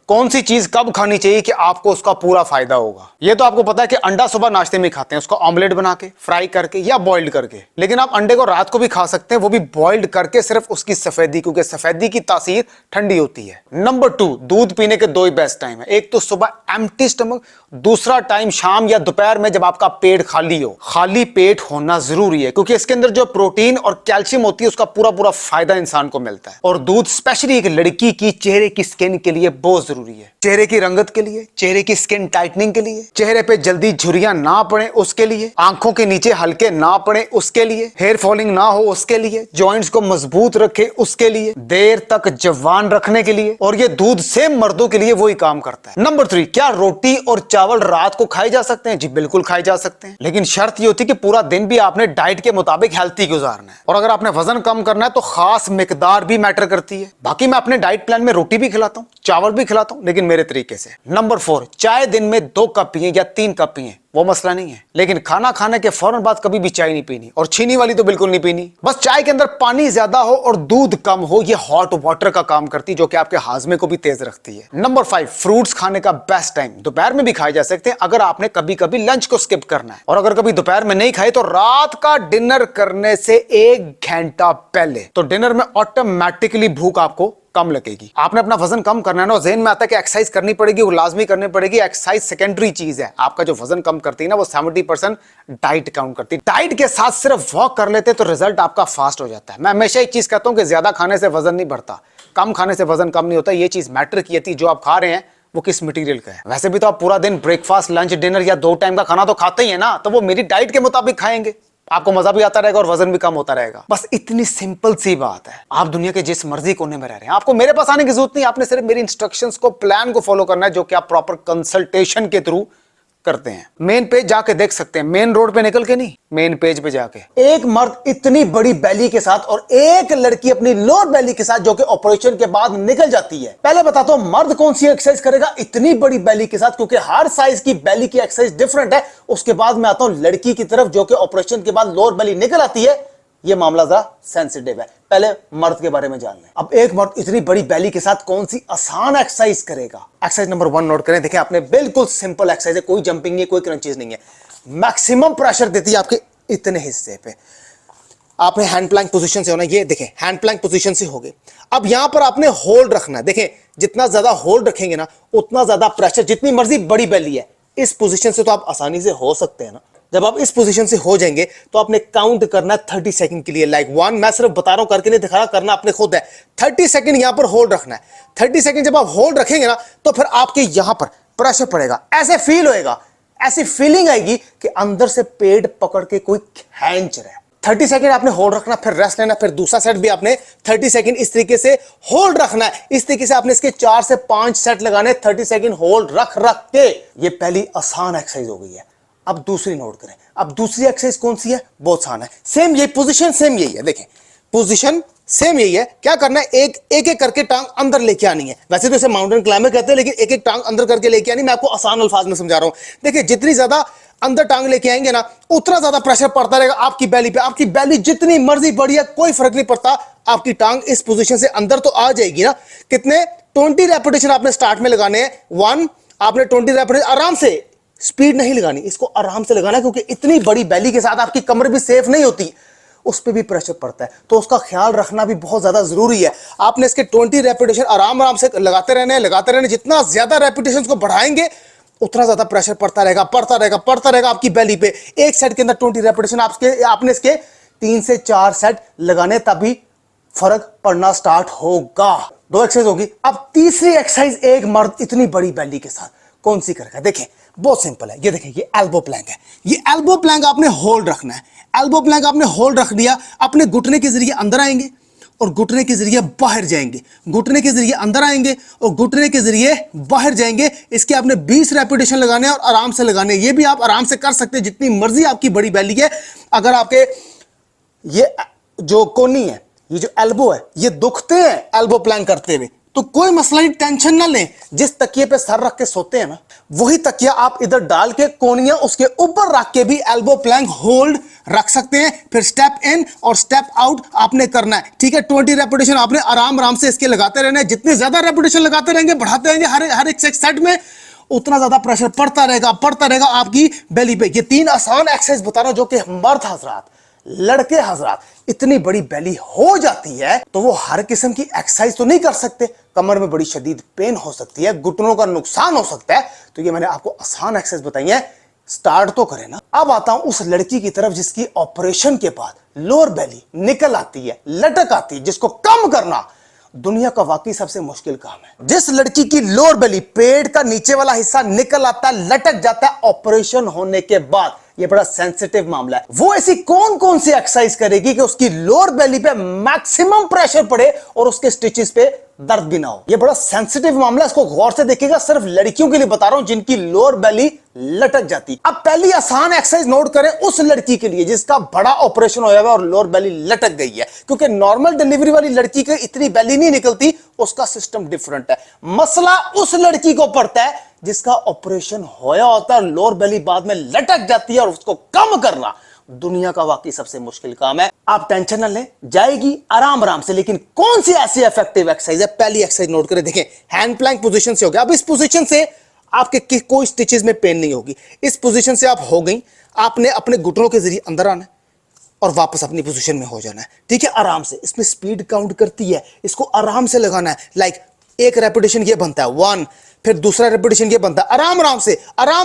कौन सी चीज कब खानी चाहिए कि आपको उसका पूरा फायदा होगा। ये तो आपको पता है कि अंडा सुबह नाश्ते में खाते हैं, उसको ऑमलेट बना के, फ्राई करके या बॉइल्ड करके, लेकिन आप अंडे को रात को भी खा सकते हैं, वो भी बॉइल्ड करके, सिर्फ उसकी सफेदी, क्योंकि सफेदी की तासीर ठंडी होती है। नंबर 2, दूध पीने के 2 ही बेस्ट टाइम है। एक तो सुबह एम्प्टी स्टमक, दूसरा टाइम शाम या दोपहर में जब आपका पेट खाली हो। खाली पेट होना जरूरी है क्योंकि इसके अंदर जो प्रोटीन और कैल्शियम होती है उसका पूरा पूरा फायदा इंसान को मिलता है। और दूध स्पेशली एक लड़की की चेहरे की स्किन के लिए बहुत जरूरी है। चेहरे की रंगत के लिए, चेहरे की स्किन टाइटनिंग के लिए, चेहरे पे जल्दी झुर्रियां ना पड़े उसके लिए, आंखों के नीचे हल्के ना पड़े उसके लिए, हेयर फॉलिंग ना हो उसके लिए, जॉइंट्स को मजबूत रखे उसके लिए, देर तक जवान रखने के लिए। और ये दूध सेम मर्दों के लिए वही काम करता है। नंबर 3, क्या रोटी और चावल रात को खाए जा सकते हैं? जी बिल्कुल खाए जा सकते हैं, लेकिन शर्त ये होती है कि पूरा दिन भी आपने डाइट के मुताबिक हेल्थी गुजारना है। और अगर आपने वजन कम करना है तो खास मिकदार भी मैटर करती है। बाकी मैं अपने डाइट प्लान में रोटी भी खिलाता हूं, चावल भी खिलाता हूं, लेकिन मेरे तरीके से। नंबर 4, चाय दिन में 2 कप पिए या 3 कप पिए, वो मसला नहीं है, लेकिन खाना खाने के फौरन बाद कभी भी चाय नहीं पीनी, और छीनी वाली तो बिल्कुल नहीं पीनी। बस चाय के अंदर पानी ज्यादा हो और दूध कम हो, ये हॉट वाटर का काम करती है, जो कि आपके हाजमे को भी तेज रखती है। नंबर 5, फ्रूट्स खाने का बेस्ट टाइम दोपहर में भी खाए जा सकते हैं अगर आपने कभी कभी लंच को स्किप करना है। और अगर कभी दोपहर में नहीं खाए तो रात का डिनर करने से 1 घंटा पहले, तो डिनर में ऑटोमेटिकली भूख आपको कम लगेगी। आपने अपना वजन कम करना है ना, ज़हन में आता है कि एक्सरसाइज करनी पड़ेगी, वो लाजमी करनी पड़ेगी। एक्सरसाइज सेकेंडरी चीज है, आपका जो वजन कम करती है ना वो 70% डाइट काउंट करती है। डाइट के साथ सिर्फ वॉक कर लेते तो रिजल्ट आपका फास्ट हो जाता है। मैं हमेशा एक चीज कहता हूं कि ज्यादा खाने से वजन नहीं बढ़ता, कम खाने से वजन कम नहीं होता। ये चीज मैटर की थी, जो आप खा रहे हैं वो किस मटेरियल का है। वैसे भी तो आप पूरा दिन ब्रेकफास्ट, लंच, डिनर या 2 टाइम का खाना तो खाते ही है ना, तो वो मेरी डाइट के मुताबिक खाएंगे, आपको मजा भी आता रहेगा और वजन भी कम होता रहेगा। बस इतनी सिंपल सी बात है। आप दुनिया के जिस मर्जी कोने में रह रहे हैं, आपको मेरे पास आने की जरूरत नहीं, आपने सिर्फ मेरी इंस्ट्रक्शंस को, प्लान को फॉलो करना है, जो कि आप प्रॉपर कंसल्टेशन के थ्रू करते हैं। मेन पेज जाके देख सकते हैं, मेन रोड पे निकल के नहीं, मेन पेज पे जाके। एक मर्द इतनी बड़ी बैली के साथ और एक लड़की अपनी लोअर बैली के साथ, जो कि ऑपरेशन के बाद निकल जाती है। पहले बताता हूं मर्द कौन सी एक्सरसाइज करेगा इतनी बड़ी बैली के साथ, क्योंकि हर साइज की बैली की एक्सरसाइज डिफरेंट है। उसके बाद मैं आता हूं लड़की की तरफ, जो कि ऑपरेशन के बाद लोअर बैली निकल आती है। ये मामला जरा सेंसिटिव है, पहले मर्द के बारे में जान लें। अब एक मर्द इतनी बड़ी बैली के साथ कौन सी आसान एक्सरसाइज करेगा? एक्सरसाइज नंबर 1 नोट करें। देखिए आपने, बिल्कुल सिंपल एक्सरसाइज है, कोई जंपिंग नहीं, कोई क्रंचेस नहीं है। मैक्सिमम प्रेशर देती है आपके इतने हिस्से पे। आपने हैंड प्लैंक पोजीशन से होना, ये देखें हैंड प्लैंक पोजीशन से हो गए। अब यहां पर आपने होल्ड रखना है। देखें जितना ज्यादा होल्ड रखेंगे ना, उतना ज्यादा प्रेशर, जितनी मर्जी बड़ी बैली है, इस पोजीशन से तो आप आसानी से हो सकते हैं ना। जब आप इस पोजीशन से हो जाएंगे तो आपने काउंट करना है 30 सेकंड के लिए, लाइक 1। मैं सिर्फ बता रहा हूं, करके नहीं दिखा रहा, करना आपने खुद है। 30 सेकंड यहां पर होल्ड रखना है। 30 सेकंड जब आप होल्ड रखेंगे ना, तो फिर आपके यहां पर प्रेशर पड़ेगा, ऐसे फील होएगा, ऐसी फीलिंग आएगी कि अंदर से पेट पकड़ के कोई खींच रहा है। 30 सेकंड आपने होल्ड रखना, फिर रेस्ट लेना, फिर दूसरा सेट भी आपने 30 सेकंड इस तरीके से होल्ड रखना है। इस तरीके से आपने इसके 4 से 5 सेट लगाने, 30 सेकंड होल्ड रख रख के। ये पहली आसान एक्सरसाइज हो गई है। अब दूसरी नोट करें। अब दूसरी एक्सरसाइज कौन सी है? बहुत आसान है। सेम ये पोजीशन, सेम यही है। देखें पोजीशन सेम यही है। क्या करना है, एक एक करके टांग अंदर लेके आनी है। वैसे तो इसे माउंटेन क्लाइंबर कहते हैं, लेकिन एक एक टांग अंदर करके लेके आनी। मैं आपको आसान अल्फाज में समझा रहा हूं। देखिए जितनी ज्यादा अंदर टांग लेके आएंगे ना, उतना ज्यादा प्रेशर पड़ता रहेगा आपकी बैली पे। आपकी बैली जितनी मर्जी बड़ी है, कोई फर्क नहीं पड़ता, आपकी टांग इस पोजीशन से अंदर तो आ जाएगी ना। कितने 20 रेपिटेशन आपने स्टार्ट में लगाने हैं। 1, आपने 20 रेपिटेशन आराम से, स्पीड नहीं लगानी, इसको आराम से लगाना, क्योंकि इतनी बड़ी बैली के साथ आपकी कमर भी सेफ नहीं होती, उस पर भी प्रेशर पड़ता है, तो उसका ख्याल रखना भी बहुत ज्यादा जरूरी है। आपने इसके 20 रेपिटेशन आराम से लगाते रहने। जितना ज्यादा रेपिटेशन को बढ़ाएंगे उतना ज्यादा प्रेशर पड़ता रहेगा आपकी बैली पे। एक सेट के अंदर 20 रेपिटेशन आपने इसके 3 से 4 सेट लगाने, तभी फर्क पड़ना स्टार्ट होगा। 2 एक्सरसाइज होगी। अब तीसरी एक्सरसाइज एक मर्द इतनी बड़ी बैली के साथ कौन सी करेगा? देखें बहुत सिंपल है। ये देखें, ये एल्बो प्लैंक है। ये एल्बो प्लैंक आपने होल्ड रखना है। एल्बो प्लैंक आपने होल्ड रख दिया, अपने घुटने के जरिए अंदर आएंगे और घुटने के जरिए बाहर जाएंगे, घुटने के जरिए अंदर आएंगे और घुटने के जरिए बाहर जाएंगे। इसके आपने 20 रेपिटेशन लगाने और आराम से लगाने। ये भी आप आराम से कर सकते हैं, जितनी मर्जी आपकी बड़ी बैली है। अगर आपके ये जो कोनी है, ये जो एल्बो है, ये दुखते हैं एल्बो प्लैंक करते हुए, तो कोई मसला नहीं, टेंशन ना लें। जिस तकिए पे सर रख के सोते हैं ना, वही तकिया आप इधर डाल के कोनिया उसके ऊपर रख के भी एल्बो प्लैंक होल्ड रख सकते हैं। फिर स्टेप इन और स्टेप आउट आपने करना है, ठीक है। 20 रेपिटेशन आपने आराम आराम से इसके लगाते रहना है। जितनी ज्यादा रेपिटेशन लगाते रहेंगे, बढ़ाते रहेंगे हर एक सेट में, उतना ज्यादा प्रेशर पड़ता रहेगा आपकी बेली पे। ये 3 आसान एक्सरसाइज बता रहा हूं जो कि मर्द हजरात, लड़के हजरात, इतनी बड़ी बेली हो जाती है तो वो हर किस्म की एक्सरसाइज तो नहीं कर सकते। कमर में बड़ी शदीद पेन हो सकती है, घुटनों का नुकसान हो सकता है। तो ये मैंने आपको आसान एक्सरसाइज बताई है, स्टार्ट तो करें ना। अब आता हूं उस लड़की की तरफ जिसकी ऑपरेशन के बाद लोअर बेली निकल आती है, लटक आती है, जिसको कम करना दुनिया का वाकई सबसे मुश्किल काम है। जिस लड़की की लोअर बेली, पेट का नीचे वाला हिस्सा निकल आता है, लटक जाता है ऑपरेशन होने के बाद, ये बड़ा सेंसिटिव मामला है। वो ऐसी कौन कौन सी एक्सरसाइज करेगी कि उसकी लोअर बेली पे मैक्सिमम प्रेशर पड़े और उसके स्टिचेस पे दर्द भी ना हो। ये बड़ा सेंसिटिव मामला है, इसको गौर से देखिएगा। सिर्फ लड़कियों के लिए बता रहा हूं जिनकी लोअर बेली लटक जाती। अब पहली आसान एक्सरसाइज नोट करें उस लड़की के लिए जिसका बड़ा ऑपरेशन होया हुआ और लोअर बेली लटक गई है, क्योंकि नॉर्मल डिलीवरी वाली लड़की की इतनी बेली नहीं निकलती, उसका सिस्टम डिफरेंट है। मसला उस लड़की को पड़ता है जिसका ऑपरेशन होया होता है, लोअर बेली बाद में लटक जाती है, और उसको कम करना दुनिया का वाकई सबसे मुश्किल काम है। आप टेंशन न लें, जाएगी आराम आराम से। लेकिन कौन सी ऐसी इफेक्टिव एक्सरसाइज है? पहली एक्सरसाइज नोट करें, देखें, हैंड प्लैंक पोजीशन से हो गया। अब इस पोजीशन से आपके कोई स्टिचेस में पेन नहीं होगी। इस पोजीशन से आप हो गई, आपने अपने घुटनों के जरिए अंदर आना है और वापस अपनी पोजीशन में हो जाना है, ठीक है, आराम से। इसमें स्पीड काउंट करती है, इसको आराम से लगाना है। लाइक एक रेपिटेशन ये बनता है 1, फिर दूसरा रेपिटेशन ये बनता है, आराम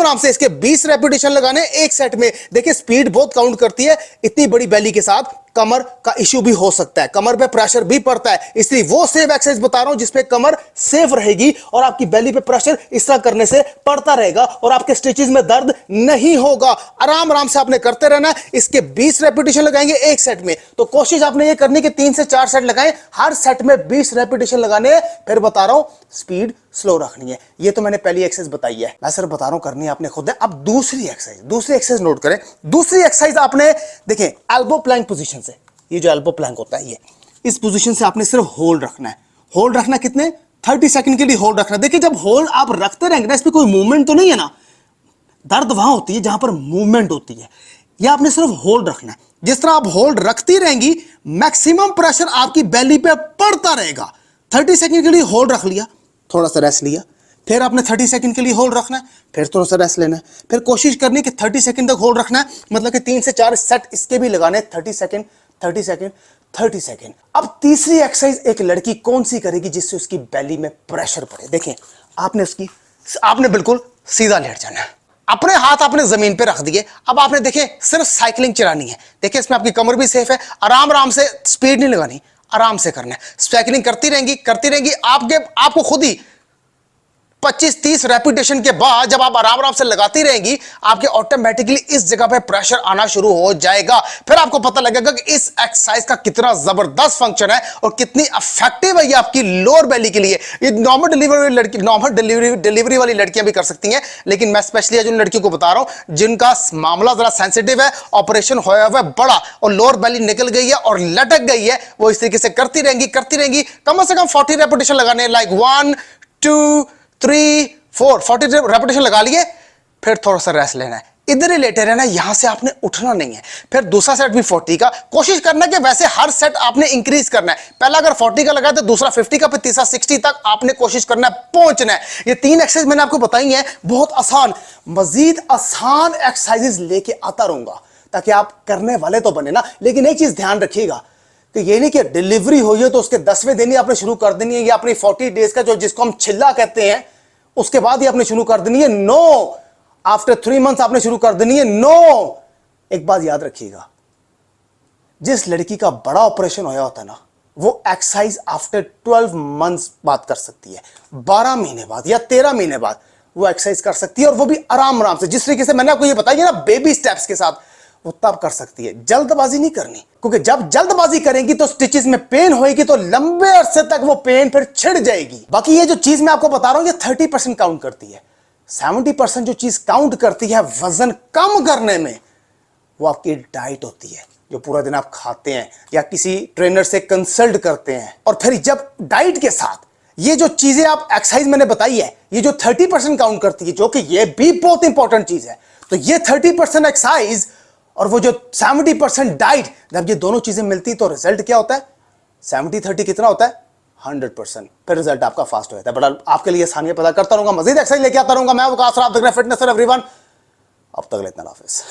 आराम से इसके 20 रेपिटेशन लगाने एक सेट में। देखिए स्पीड बहुत काउंट करती है। इतनी बड़ी बेली के साथ कमर का इश्यू भी हो सकता है, कमर पे प्रेशर भी पड़ता है, इसलिए वो सेफ एक्सरसाइज बता रहा हूं जिसपे कमर सेफ रहेगी और आपकी बेली पे प्रेशर इस तरह करने से पड़ता रहेगा और आपके स्टिचेस में दर्द नहीं होगा। आराम आराम से आपने करते रहना है। इसके 20 रेपिटेशन लगाएंगे एक सेट में, तो कोशिश आपने ये करनी कि 3 से 4 सेट लगाएं, हर सेट में 20 रेपिटेशन लगाने। फिर बता रहा हूं स्पीड स्लो रखनी है। ये तो मैंने पहली एक्सरसाइज बताई है, मैं सिर्फ बता रहा हूं करनी आपने खुद है। अब दूसरी एक्सरसाइज नोट करें। दूसरी एक्सरसाइज आपने देखें एल्बो प्लैंक पोजीशन से, ये जो एल्बो प्लैंक होता है, ये इस पोजीशन से आपने सिर्फ होल्ड रखना है। होल्ड रखना कितने? 30 सेकंड के लिए होल्ड रखना। देखिए जब होल्ड आप रखते रहेंगे ना, इसमें कोई मूवमेंट तो नहीं है ना, दर्द वहां होती है जहां पर मूवमेंट होती है। या आपने सिर्फ होल्ड रखना है। जिस तरह आप होल्ड रखती रहेंगी, मैक्सिमम प्रेशर आपकी बेली पे पड़ता रहेगा। 30 सेकंड के लिए होल्ड रख लिया, थोड़ा सा रेस्ट लिया, फिर आपने 30 सेकंड के लिए होल्ड रखना है, फिर थोड़ा सा रेस्ट लेना है, फिर कोशिश करनी है कि 30 सेकंड तक होल्ड रखना है, मतलब कि 3 से 4 सेट इसके भी लगाने। 30 सेकंड 30 सेकंड 30 सेकंड। अब तीसरी एक्सरसाइज एक लड़की कौन सी करेगी जिससे उसकी बेली में प्रेशर पड़े? देखें, आपने बिल्कुल सीधा लेट जाना है, अपने हाथ आपने जमीन पे रख दिए। अब आपने देखें सिर्फ साइकिलिंग चलानी है। देखिए इसमें आपकी कमर भी सेफ है, आराम आराम से, स्पीड नहीं लगानी, आराम से करना है। साइकिलिंग करती रहेंगी। आपको खुद ही 25-30 रेपिटेशन के बाद जब आप आराम आराम से लगाती रहेंगी, आपके ऑटोमेटिकली इस जगह पे प्रेशर आना शुरू हो जाएगा। फिर आपको पता लगेगा कि इस एक्सरसाइज का कितना जबरदस्त फंक्शन है और कितनी इफेक्टिव है ये आपकी लोअर बेली के लिए। ये नॉर्मल डिलीवरी वाली लड़कियां भी कर सकती हैं, लेकिन मैं स्पेशली जिन लड़कियों को बता रहा हूं जिनका मामला जरा सेंसिटिव है, ऑपरेशन होया हुआ है बड़ा और लोअर बेली निकल गई है और लटक गई है, वो इस तरीके से करती रहेंगी। कम से कम 40 रेपिटेशन लगाने, लाइक 1 2 3 4 40 रेपिटेशन लगा लिए। फिर थोड़ा सा रेस्ट लेना है, इधर ही लेटे रहना है, यहां से आपने उठना नहीं है। फिर दूसरा सेट भी 40 का कोशिश करना है कि वैसे हर सेट आपने इंक्रीज करना है। पहला अगर 40 का लगा तो दूसरा 50 का, फिर तीसरा 60 तक आपने कोशिश करना है पहुंचना है। ये 3 एक्सरसाइज मैंने आपको बताई हैं, बहुत आसान। मजीद आसान एक्सरसाइजेस लेके आता रहूंगा ताकि आप करने वाले तो बने ना। लेकिन एक चीज ध्यान रखिएगा कि ये नहीं कि डिलीवरी हुई है तो उसके 10वें दिन ही आपने शुरू कर देनी है, या अपनी 40 डेज का जो जिसको हम छिल्ला कहते हैं उसके बाद ही आपने शुरू कर देनी है। नो, आफ्टर 3 मंथ्स आपने शुरू कर देनी है। नो, एक बात याद रखिएगा, जिस लड़की का बड़ा ऑपरेशन होया होता है ना, वो एक्सरसाइज आफ्टर 12 मंथ्स बात कर सकती है, 12 महीने बाद या 13 महीने बाद वो एक्सरसाइज कर सकती है, और वो भी आराम आराम से, जिस तरीके से मैंने आपको ये बताया ना, बेबी स्टेप्स के साथ, वो तब कर सकती है। जल्दबाजी नहीं करनी, क्योंकि जब जल्दबाजी करेंगी तो स्टिचेस में पेन होएगी, तो लंबे अरसे तक वो पेन फिर छिड़ जाएगी। बाकी ये जो चीज मैं आपको बता रहा हूं, ये 30% काउंट करती है। 70% जो चीज काउंट करती है वजन कम करने में, वो आपकी डाइट होती है, जो पूरा दिन आप खाते हैं या किसी ट्रेनर से कंसल्ट करते हैं। और फिर जब डाइट के साथ ये जो चीजें आप एक्सरसाइज मैंने बताई है, ये जो 30% काउंट करती है, जो कि ये भी बहुत इंपॉर्टेंट चीज है। तो ये 30% एक्सरसाइज और वो जो 70% डाइट, जब ये दोनों चीजें मिलती तो रिजल्ट क्या होता है? 70-30 कितना होता है? 100%। फिर रिजल्ट आपका फास्ट हो जाता है। बट आपके लिए आसानियां पता करता रहूंगा, मजीद एक्सरसाइज लेके आता रहूंगा। मैं वो कासर, आप देख रहे हैं फिटनेस फॉर एवरीवन। अब तक इतना हाफिज।